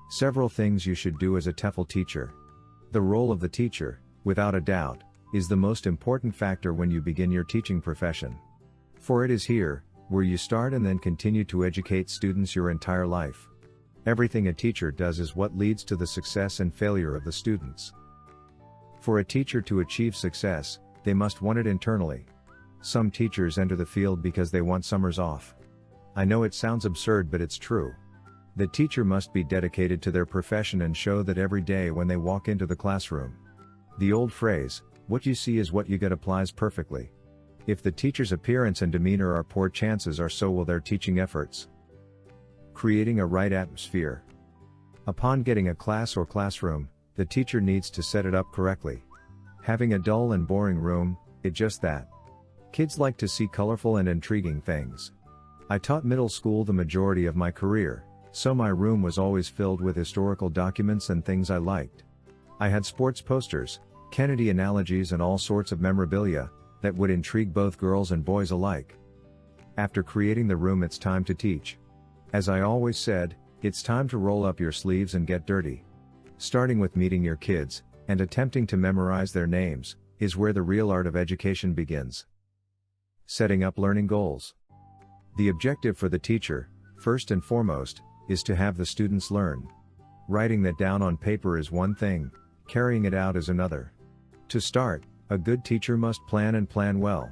Several things you should do as a TEFL teacher. The role of the teacher, without a doubt, is the most important factor when you begin your teaching profession. For it is here, where you start and then continue to educate students your entire life. Everything a teacher does is what leads to the success and failure of the students. For a teacher to achieve success, they must want it internally. Some teachers enter the field because they want summers off. I know it sounds absurd, but it's true. The teacher must be dedicated to their profession and show that every day when they walk into the classroom. The old phrase, "What you see is what you get," applies perfectly. If the teacher's appearance and demeanor are poor, chances are so will their teaching efforts. Creating a right atmosphere. Upon getting a class or classroom, the teacher needs to set it up correctly. Having a dull and boring room, it's just that. Kids like to see colorful and intriguing things. I taught middle school the majority of my career, so my room was always filled with historical documents and things I liked. I had sports posters, Kennedy analogies and all sorts of memorabilia that would intrigue both girls and boys alike. After creating the room, it's time to teach. As I always said, it's time to roll up your sleeves and get dirty. Starting with meeting your kids, and attempting to memorize their names, is where the real art of education begins. Setting up learning goals. The objective for the teacher, first and foremost, is to have the students learn. Writing that down on paper is one thing, carrying it out is another. To start, a good teacher must plan and plan well.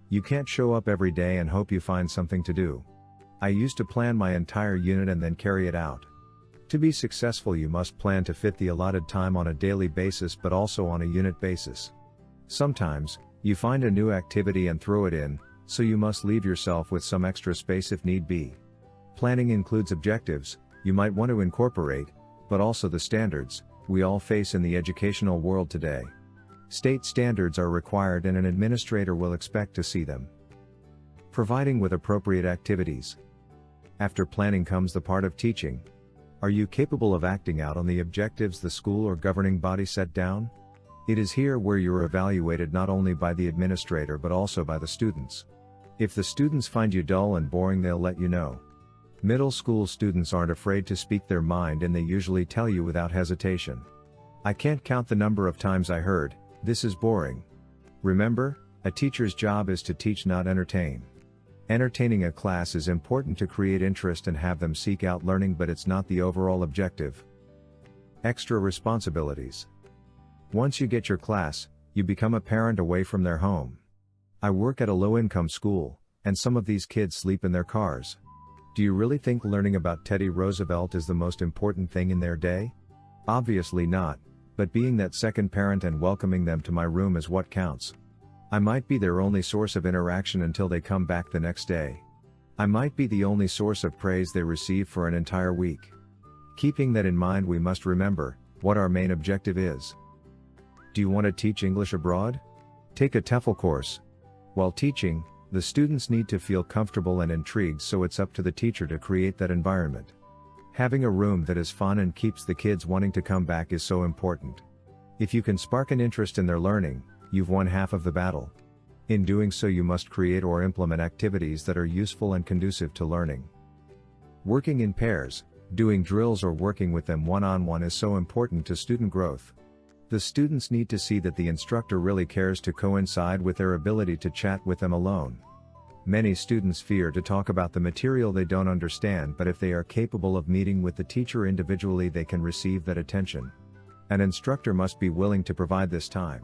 You can't show up every day and hope you find something to do. I used to plan my entire unit and then carry it out. To be successful, you must plan to fit the allotted time on a daily basis, but also on a unit basis. Sometimes, you find a new activity and throw it in, so you must leave yourself with some extra space if need be. Planning includes objectives you might want to incorporate, but also the standards we all face in the educational world today. State standards are required and an administrator will expect to see them. Providing with appropriate activities. After planning comes the part of teaching. Are you capable of acting out on the objectives the school or governing body set down? It is here where you are evaluated not only by the administrator but also by the students. If the students find you dull and boring, they'll let you know. Middle school students aren't afraid to speak their mind and they usually tell you without hesitation. I can't count the number of times I heard, "This is boring." Remember, a teacher's job is to teach, not entertain. Entertaining a class is important to create interest and have them seek out learning, but it's not the overall objective. Extra responsibilities. Once you get your class, you become a parent away from their home. I work at a low-income school, and some of these kids sleep in their cars. Do you really think learning about Teddy Roosevelt is the most important thing in their day? Obviously not, but being that second parent and welcoming them to my room is what counts. I might be their only source of interaction until they come back the next day. I might be the only source of praise they receive for an entire week. Keeping that in mind, we must remember what our main objective is. Do you want to teach English abroad? Take a TEFL course. While teaching, the students need to feel comfortable and intrigued, so it's up to the teacher to create that environment. Having a room that is fun and keeps the kids wanting to come back is so important. If you can spark an interest in their learning, you've won half of the battle. In doing so, you must create or implement activities that are useful and conducive to learning. Working in pairs, doing drills or working with them one-on-one is so important to student growth. The students need to see that the instructor really cares to coincide with their ability to chat with them alone. Many students fear to talk about the material they don't understand, but if they are capable of meeting with the teacher individually, they can receive that attention. An instructor must be willing to provide this time.